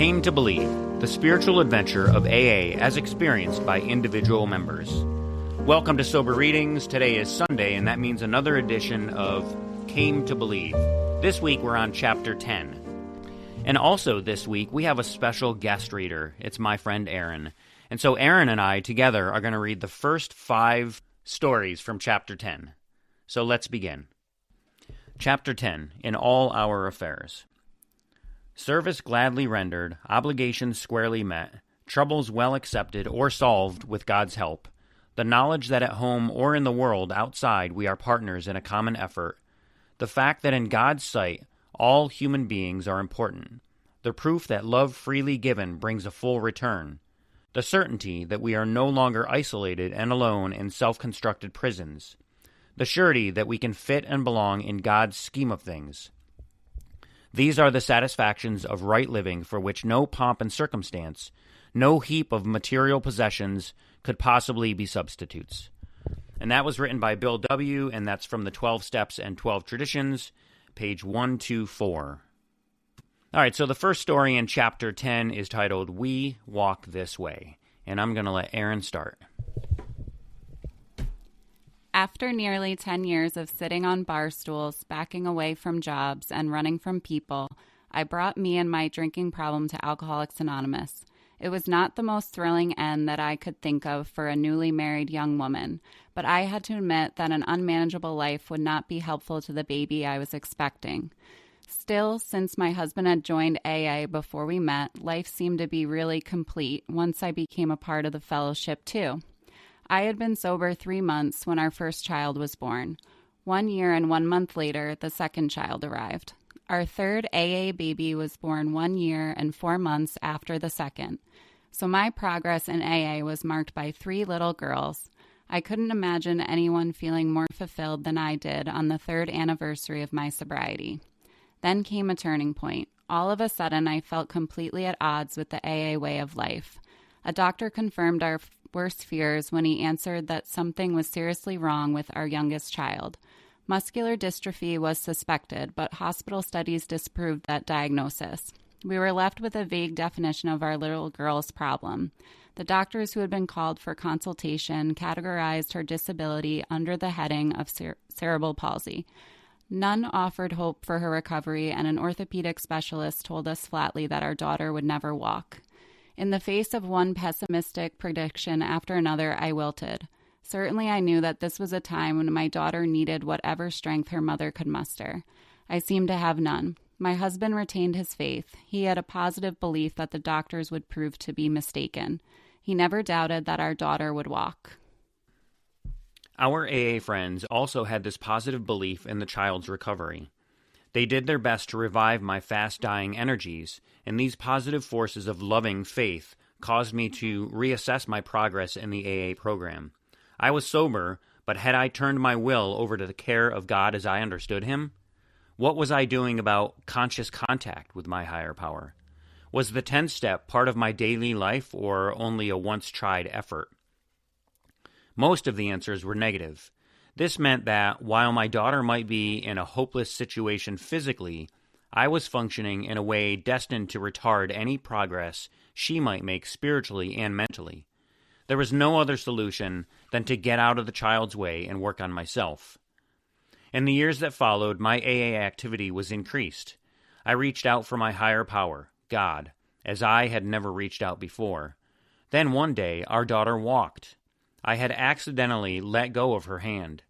Came to Believe, the spiritual adventure of AA as experienced by individual members. Welcome to Sober Readings. Today is Sunday, and that means another edition of Came to Believe. This week we're on Chapter 10. And also this week we have a special guest reader. It's my friend Erin. And so Erin and I together are going to read the first 5 stories from Chapter 10. So let's begin. Chapter 10, In All Our Affairs. Service gladly rendered, obligations squarely met, troubles well accepted or solved with God's help, the knowledge that at home or in the world outside we are partners in a common effort, the fact that in God's sight all human beings are important, the proof that love freely given brings a full return, the certainty that we are no longer isolated and alone in self-constructed prisons, the surety that we can fit and belong in God's scheme of things. These are the satisfactions of right living for which no pomp and circumstance, no heap of material possessions could possibly be substitutes. And that was written by Bill W., and that's from the 12 Steps and 12 Traditions, page 124. All right, so the first story in Chapter 10 is titled, We Walk This Way, and I'm going to let Erin start. After nearly 10 years of sitting on bar stools, backing away from jobs, and running from people, I brought me and my drinking problem to Alcoholics Anonymous. It was not the most thrilling end that I could think of for a newly married young woman, but I had to admit that an unmanageable life would not be helpful to the baby I was expecting. Still, since my husband had joined AA before we met, life seemed to be really complete once I became a part of the fellowship too. I had been sober 3 months when our first child was born. 1 year and 1 month later, the second child arrived. Our third AA baby was born 1 year and 4 months after the second. So my progress in AA was marked by 3 little girls. I couldn't imagine anyone feeling more fulfilled than I did on the 3rd anniversary of my sobriety. Then came a turning point. All of a sudden, I felt completely at odds with the AA way of life. A doctor confirmed our worst fears when he answered that something was seriously wrong with our youngest child. Muscular dystrophy was suspected, but hospital studies disproved that diagnosis. We were left with a vague definition of our little girl's problem. The doctors who had been called for consultation categorized her disability under the heading of cerebral palsy. None offered hope for her recovery, and an orthopedic specialist told us flatly that our daughter would never walk. In the face of one pessimistic prediction after another, I wilted. Certainly I knew that this was a time when my daughter needed whatever strength her mother could muster. I seemed to have none. My husband retained his faith. He had a positive belief that the doctors would prove to be mistaken. He never doubted that our daughter would walk. Our AA friends also had this positive belief in the child's recovery. They did their best to revive my fast-dying energies, and these positive forces of loving faith caused me to reassess my progress in the AA program. I was sober, but had I turned my will over to the care of God as I understood Him? What was I doing about conscious contact with my higher power? Was the 10th step part of my daily life or only a once-tried effort? Most of the answers were negative. This meant that while my daughter might be in a hopeless situation physically, I was functioning in a way destined to retard any progress she might make spiritually and mentally. There was no other solution than to get out of the child's way and work on myself. In the years that followed, my AA activity was increased. I reached out for my higher power, God, as I had never reached out before. Then one day, our daughter walked. I had accidentally let go of her hand.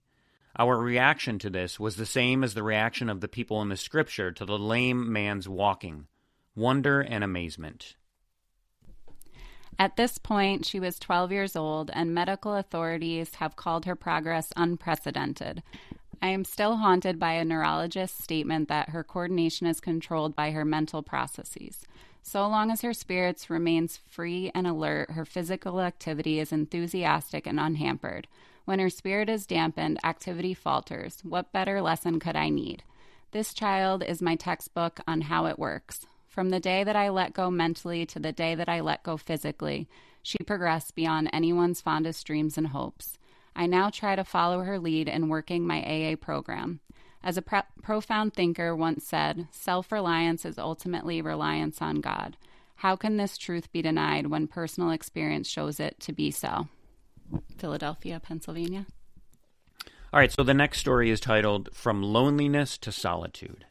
Our reaction to this was the same as the reaction of the people in the scripture to the lame man's walking: wonder and amazement. At this point, she was 12 years old, and medical authorities have called her progress unprecedented. I am still haunted by a neurologist's statement that her coordination is controlled by her mental processes. So long as her spirits remains free and alert, her physical activity is enthusiastic and unhampered. When her spirit is dampened, activity falters. What better lesson could I need? This child is my textbook on how it works. From the day that I let go mentally to the day that I let go physically, she progressed beyond anyone's fondest dreams and hopes. I now try to follow her lead in working my AA program. As a profound thinker once said, self-reliance is ultimately reliance on God. How can this truth be denied when personal experience shows it to be so? Philadelphia, Pennsylvania. All right, so the next story is titled From Loneliness to Solitude.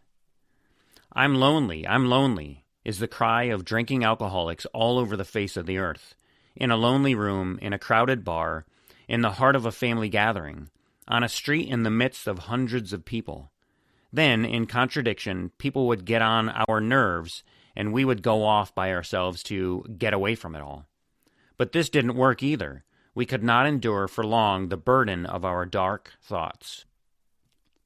I'm lonely, is the cry of drinking alcoholics all over the face of the earth. In a lonely room, in a crowded bar, in the heart of a family gathering, on a street in the midst of hundreds of people. Then, in contradiction, people would get on our nerves, and we would go off by ourselves to get away from it all. But this didn't work either. We could not endure for long the burden of our dark thoughts.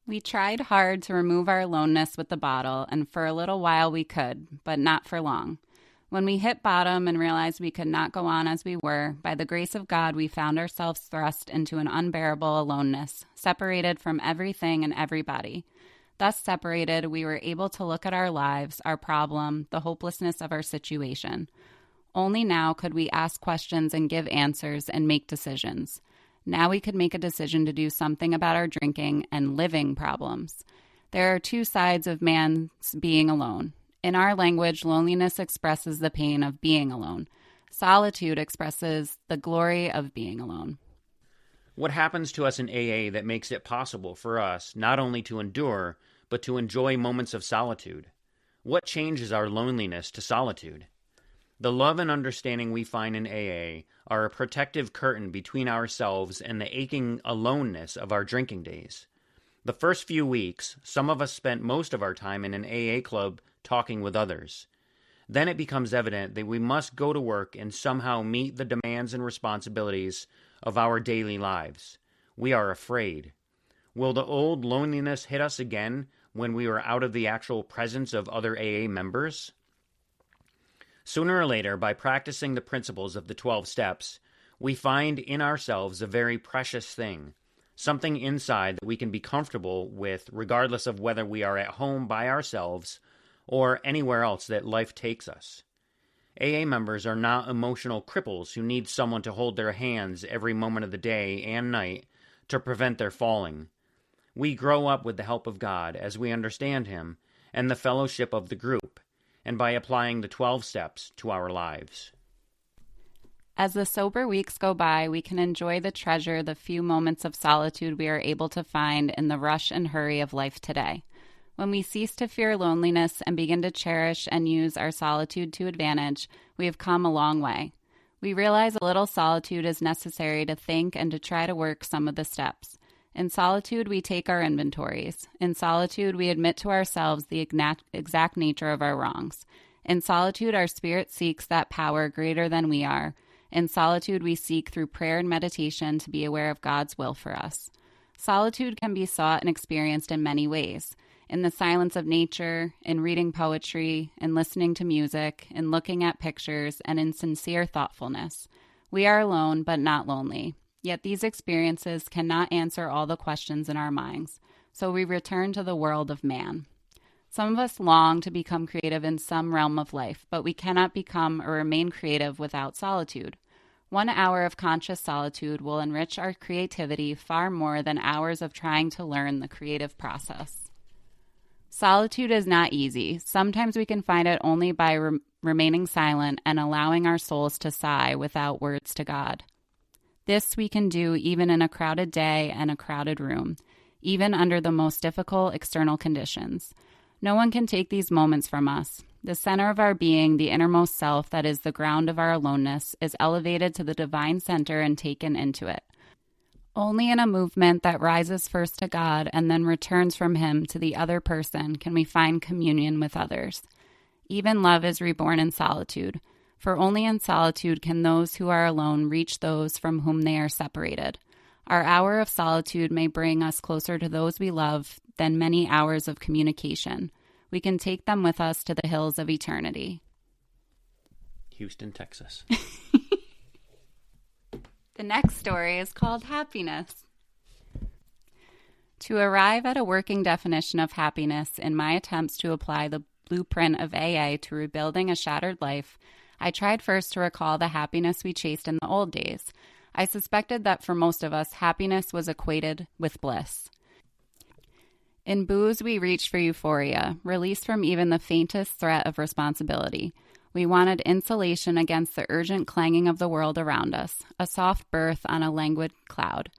We tried hard to remove our aloneness with the bottle, and for a little while we could, but not for long. When we hit bottom and realized we could not go on as we were, by the grace of God, we found ourselves thrust into an unbearable aloneness, separated from everything and everybody. Thus separated, we were able to look at our lives, our problem, the hopelessness of our situation. Only now could we ask questions and give answers and make decisions. Now we could make a decision to do something about our drinking and living problems. There are two sides of man's being alone. In our language, loneliness expresses the pain of being alone. Solitude expresses the glory of being alone. What happens to us in AA that makes it possible for us not only to endure, but to enjoy moments of solitude? What changes our loneliness to solitude? The love and understanding we find in AA are a protective curtain between ourselves and the aching aloneness of our drinking days. The first few weeks, some of us spent most of our time in an AA club talking with others. Then it becomes evident that we must go to work and somehow meet the demands and responsibilities of our daily lives. We are afraid. Will the old loneliness hit us again when we are out of the actual presence of other AA members? Sooner or later, by practicing the principles of the 12 steps, we find in ourselves a very precious thing, something inside that we can be comfortable with regardless of whether we are at home by ourselves or anywhere else that life takes us. AA members are not emotional cripples who need someone to hold their hands every moment of the day and night to prevent their falling. We grow up with the help of God as we understand Him and the fellowship of the group, and by applying the 12 steps to our lives. As the sober weeks go by, we can enjoy the treasure, the few moments of solitude we are able to find in the rush and hurry of life today. When we cease to fear loneliness and begin to cherish and use our solitude to advantage, we have come a long way. We realize a little solitude is necessary to think and to try to work some of the steps. In solitude, we take our inventories. In solitude, we admit to ourselves the exact nature of our wrongs. In solitude, our spirit seeks that power greater than we are. In solitude, we seek through prayer and meditation to be aware of God's will for us. Solitude can be sought and experienced in many ways. In the silence of nature, in reading poetry, in listening to music, in looking at pictures, and in sincere thoughtfulness. We are alone, but not lonely. Yet these experiences cannot answer all the questions in our minds, so we return to the world of man. Some of us long to become creative in some realm of life, but we cannot become or remain creative without solitude. 1 hour of conscious solitude will enrich our creativity far more than hours of trying to learn the creative process. Solitude is not easy. Sometimes we can find it only by remaining silent and allowing our souls to sigh without words to God. This we can do even in a crowded day and a crowded room, even under the most difficult external conditions. No one can take these moments from us. The center of our being, the innermost self that is the ground of our aloneness, is elevated to the divine center and taken into it. Only in a movement that rises first to God and then returns from Him to the other person can we find communion with others. Even love is reborn in solitude. For only in solitude can those who are alone reach those from whom they are separated. Our hour of solitude may bring us closer to those we love than many hours of communication. We can take them with us to the hills of eternity. Houston, Texas. The next story is called Happiness. To arrive at a working definition of happiness in my attempts to apply the blueprint of AA to rebuilding a shattered life, I tried first to recall the happiness we chased in the old days. I suspected that for most of us, happiness was equated with bliss. In booze, we reached for euphoria, released from even the faintest threat of responsibility. We wanted insulation against the urgent clanging of the world around us, a soft berth on a languid cloud.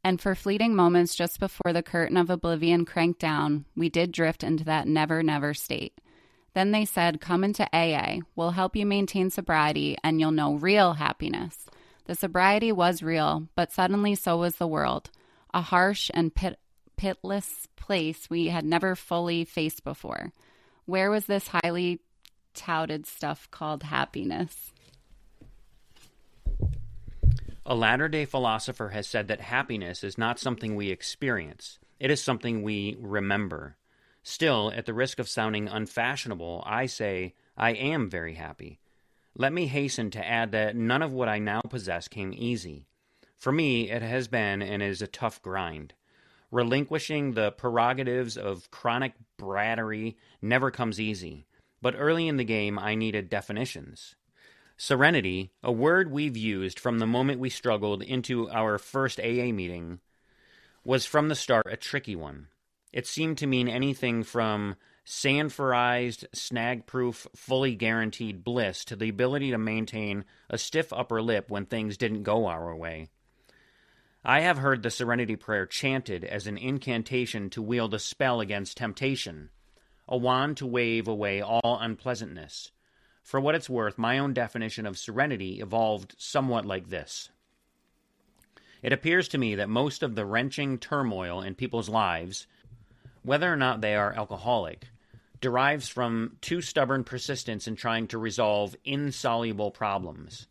And for fleeting moments just before the curtain of oblivion cranked down, we did drift into that never, never state. Then they said, come into AA. We'll help you maintain sobriety and you'll know real happiness. The sobriety was real, but suddenly so was the world. A harsh and pitless place we had never fully faced before. Where was this highly touted stuff called happiness? A latter-day philosopher has said that happiness is not something we experience. It is something we remember. Still, at the risk of sounding unfashionable, I say, I am very happy. Let me hasten to add that none of what I now possess came easy. For me, it has been and is a tough grind. Relinquishing the prerogatives of chronic brattery never comes easy, but early in the game I needed definitions. Serenity, a word we've used from the moment we struggled into our first AA meeting, was from the start a tricky one. It seemed to mean anything from sanforized, snag-proof, fully guaranteed bliss to the ability to maintain a stiff upper lip when things didn't go our way. I have heard the Serenity Prayer chanted as an incantation to wield a spell against temptation, a wand to wave away all unpleasantness. For what it's worth, my own definition of serenity evolved somewhat like this. It appears to me that most of the wrenching turmoil in people's lives, whether or not they are alcoholic, derives from too stubborn persistence in trying to resolve insoluble problems.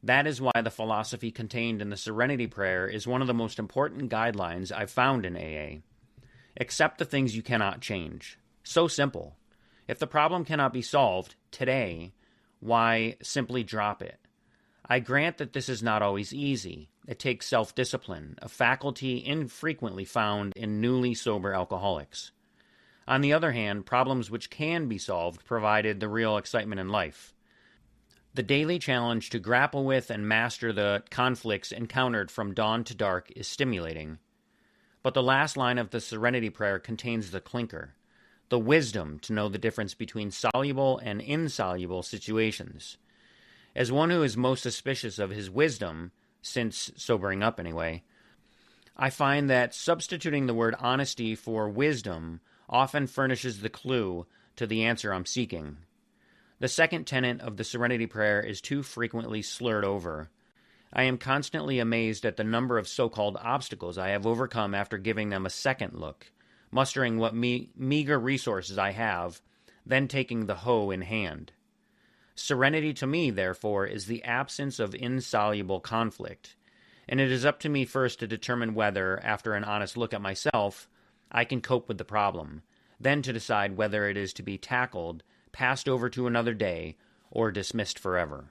That is why the philosophy contained in the Serenity Prayer is one of the most important guidelines I've found in AA. Accept the things you cannot change. So simple. If the problem cannot be solved today, why simply drop it? I grant that this is not always easy. It takes self-discipline, a faculty infrequently found in newly sober alcoholics. On the other hand, problems which can be solved provided the real excitement in life. The daily challenge to grapple with and master the conflicts encountered from dawn to dark is stimulating. But the last line of the Serenity Prayer contains the clinker, the wisdom to know the difference between soluble and insoluble situations. As one who is most suspicious of his wisdom, since sobering up anyway, I find that substituting the word honesty for wisdom often furnishes the clue to the answer I'm seeking. The second tenet of the Serenity Prayer is too frequently slurred over. I am constantly amazed at the number of so-called obstacles I have overcome after giving them a second look, mustering what meager resources I have, then taking the hoe in hand. Serenity to me, therefore, is the absence of insoluble conflict, and it is up to me first to determine whether, after an honest look at myself, I can cope with the problem, then to decide whether it is to be tackled, passed over to another day, or dismissed forever.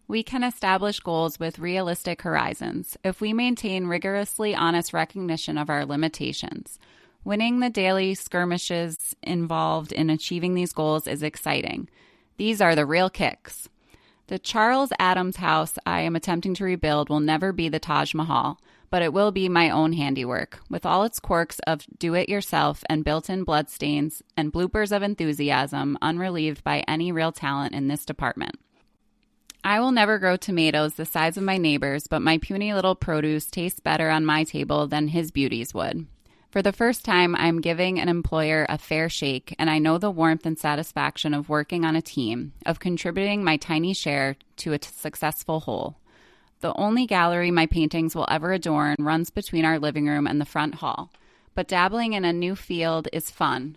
We can establish goals with realistic horizons if we maintain rigorously honest recognition of our limitations. Winning the daily skirmishes involved in achieving these goals is exciting. These are the real kicks. The Charles Adams house I am attempting to rebuild will never be the Taj Mahal, but it will be my own handiwork, with all its quirks of do-it-yourself and built-in bloodstains and bloopers of enthusiasm unrelieved by any real talent in this department. I will never grow tomatoes the size of my neighbors, but my puny little produce tastes better on my table than his beauties would. For the first time, I'm giving an employer a fair shake, and I know the warmth and satisfaction of working on a team, of contributing my tiny share to a successful whole. The only gallery my paintings will ever adorn runs between our living room and the front hall, but dabbling in a new field is fun,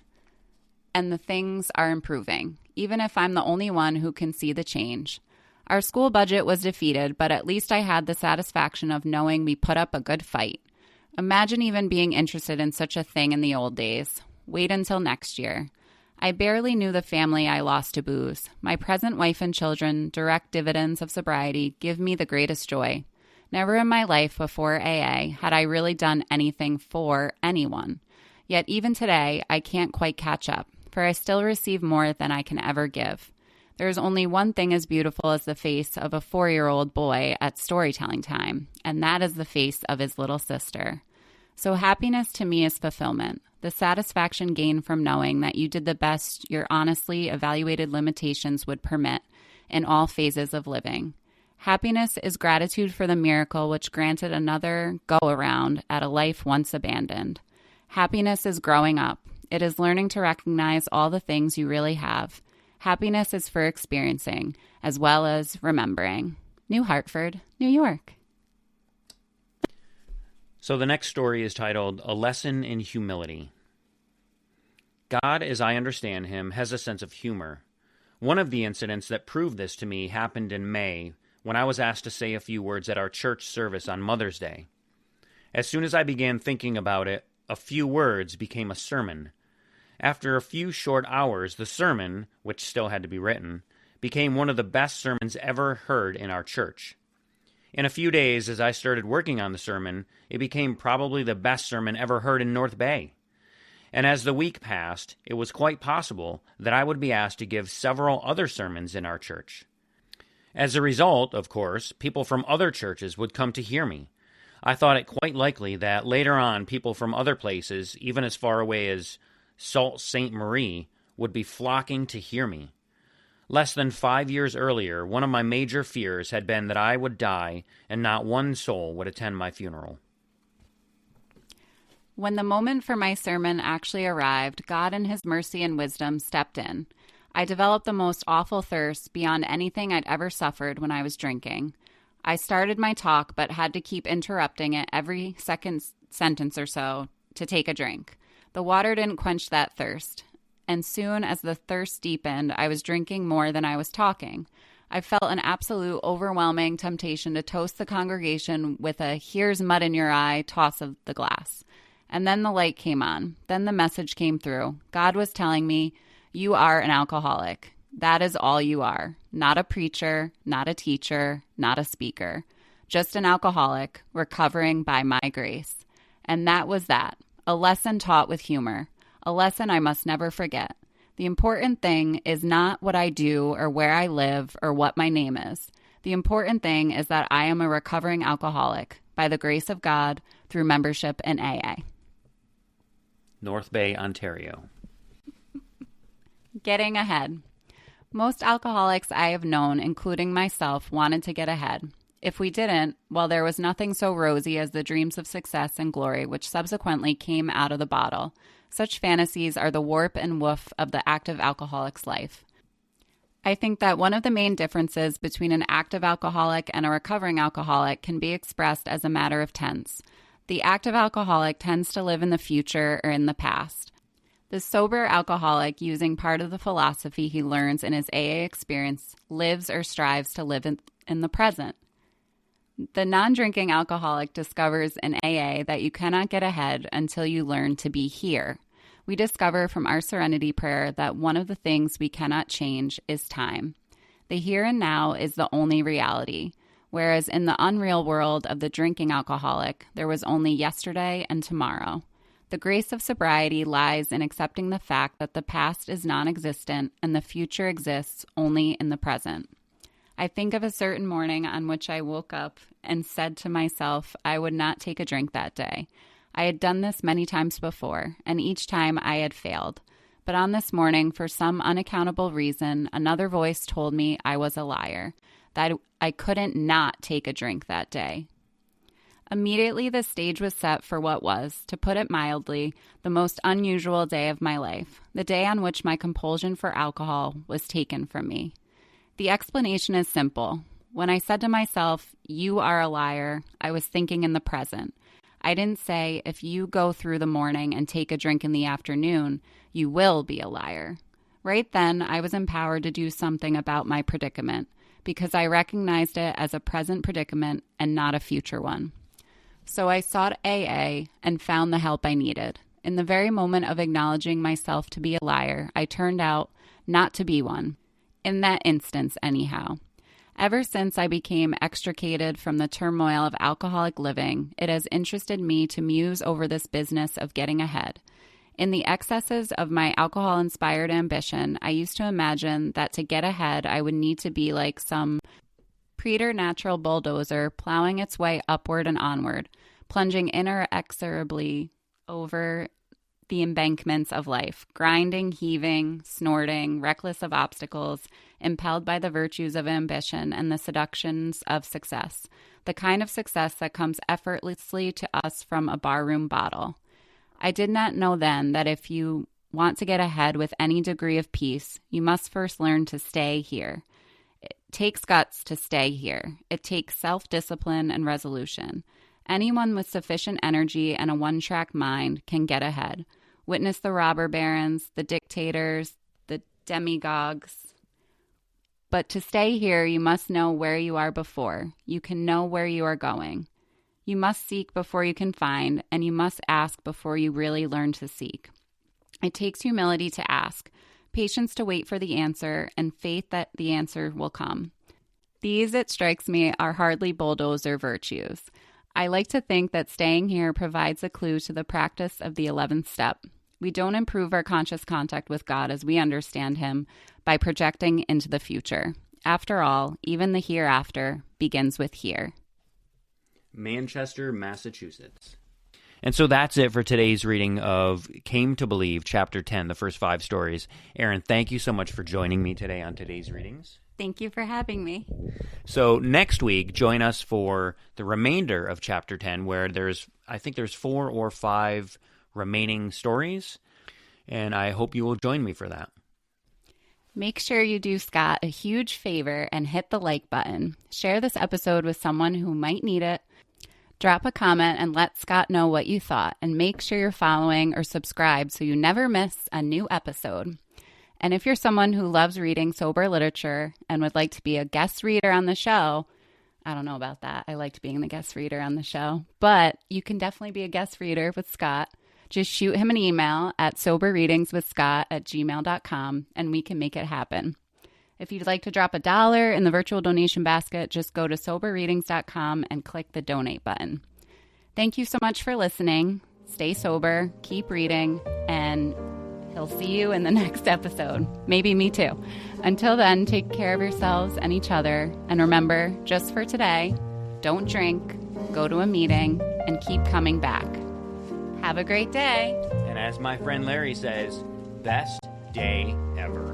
and the things are improving, even if I'm the only one who can see the change. Our school budget was defeated, but at least I had the satisfaction of knowing we put up a good fight. Imagine even being interested in such a thing in the old days. Wait until next year. I barely knew the family I lost to booze. My present wife and children, direct dividends of sobriety, give me the greatest joy. Never in my life before AA had I really done anything for anyone. Yet even today, I can't quite catch up, for I still receive more than I can ever give. There is only one thing as beautiful as the face of a 4-year-old boy at storytelling time, and that is the face of his little sister. So happiness to me is fulfillment, the satisfaction gained from knowing that you did the best your honestly evaluated limitations would permit in all phases of living. Happiness is gratitude for the miracle which granted another go-around at a life once abandoned. Happiness is growing up. It is learning to recognize all the things you really have. Happiness is for experiencing, as well as remembering. New Hartford, New York. So the next story is titled, A Lesson in Humility. God, as I understand him, has a sense of humor. One of the incidents that proved this to me happened in May when I was asked to say a few words at our church service on Mother's Day. As soon as I began thinking about it, a few words became a sermon. After a few short hours, the sermon, which still had to be written, became one of the best sermons ever heard in our church. In a few days, as I started working on the sermon, it became probably the best sermon ever heard in North Bay. And as the week passed, it was quite possible that I would be asked to give several other sermons in our church. As a result, of course, people from other churches would come to hear me. I thought it quite likely that later on people from other places, even as far away as Sault Ste. Marie, would be flocking to hear me. Less than 5 years earlier, one of my major fears had been that I would die and not one soul would attend my funeral. When the moment for my sermon actually arrived, God in his mercy and wisdom stepped in. I developed the most awful thirst beyond anything I'd ever suffered when I was drinking. I started my talk but had to keep interrupting it every second sentence or so to take a drink. The water didn't quench that thirst. And soon as the thirst deepened, I was drinking more than I was talking. I felt an absolute overwhelming temptation to toast the congregation with a "here's mud in your eye" toss of the glass. And then the light came on. Then the message came through. God was telling me, you are an alcoholic. That is all you are. Not a preacher, not a teacher, not a speaker. Just an alcoholic recovering by my grace. And that was that. A lesson taught with humor. A lesson I must never forget. The important thing is not what I do or where I live or what my name is. The important thing is that I am a recovering alcoholic by the grace of God through membership in AA. North Bay, Ontario. Getting ahead. Most alcoholics I have known, including myself, wanted to get ahead. If we didn't, well, there was nothing so rosy as the dreams of success and glory which subsequently came out of the bottle. Such fantasies are the warp and woof of the active alcoholic's life. I think that one of the main differences between an active alcoholic and a recovering alcoholic can be expressed as a matter of tense. The active alcoholic tends to live in the future or in the past. The sober alcoholic, using part of the philosophy he learns in his AA experience, lives or strives to live in the present. The non-drinking alcoholic discovers in AA that you cannot get ahead until you learn to be here. We discover from our Serenity Prayer that one of the things we cannot change is time. The here and now is the only reality, whereas in the unreal world of the drinking alcoholic, there was only yesterday and tomorrow. The grace of sobriety lies in accepting the fact that the past is non-existent and the future exists only in the present. I think of a certain morning on which I woke up and said to myself I would not take a drink that day. I had done this many times before, and each time I had failed. But on this morning, for some unaccountable reason, another voice told me I was a liar, that I couldn't not take a drink that day. Immediately, the stage was set for what was, to put it mildly, the most unusual day of my life, the day on which my compulsion for alcohol was taken from me. The explanation is simple. When I said to myself, you are a liar, I was thinking in the present. I didn't say, if you go through the morning and take a drink in the afternoon, you will be a liar. Right then, I was empowered to do something about my predicament, because I recognized it as a present predicament and not a future one. So I sought AA and found the help I needed. In the very moment of acknowledging myself to be a liar, I turned out not to be one. In that instance, anyhow. Ever since I became extricated from the turmoil of alcoholic living, it has interested me to muse over this business of getting ahead. In the excesses of my alcohol-inspired ambition, I used to imagine that to get ahead, I would need to be like some preternatural bulldozer plowing its way upward and onward, plunging inexorably over the embankments of life, grinding, heaving, snorting, reckless of obstacles, impelled by the virtues of ambition and the seductions of success, the kind of success that comes effortlessly to us from a barroom bottle. I did not know then that if you want to get ahead with any degree of peace, you must first learn to stay here. It takes guts to stay here. It takes self-discipline and resolution. Anyone with sufficient energy and a one-track mind can get ahead. Witness the robber barons, the dictators, the demagogues. But to stay here, you must know where you are before. You can know where you are going. You must seek before you can find, and you must ask before you really learn to seek. It takes humility to ask, patience to wait for the answer, and faith that the answer will come. These, it strikes me, are hardly bulldozer virtues. I like to think that staying here provides a clue to the practice of the 11th step. We don't improve our conscious contact with God as we understand Him by projecting into the future. After all, even the hereafter begins with here. Manchester, Massachusetts. And so that's it for today's reading of Came to Believe, Chapter 10, the first 5 stories. Erin, thank you so much for joining me today on today's readings. Thank you for having me. So next week, join us for the remainder of Chapter 10, where I think there's 4 or 5 remaining stories, and I hope you will join me for that. Make sure you do Scott a huge favor and hit the like button. Share this episode with someone who might need it. Drop a comment and let Scott know what you thought, and make sure you're following or subscribed so you never miss a new episode. And if you're someone who loves reading sober literature and would like to be a guest reader on the show, I don't know about that. I liked being the guest reader on the show, but you can definitely be a guest reader with Scott. Just shoot him an email at soberreadingswithscott@gmail.com and we can make it happen. If you'd like to drop $1 in the virtual donation basket, just go to soberreadings.com and click the donate button. Thank you so much for listening. Stay sober, keep reading, and he'll see you in the next episode. Maybe me too. Until then, take care of yourselves and each other. And remember, just for today, don't drink, go to a meeting, and keep coming back. Have a great day. And as my friend Larry says, best day ever.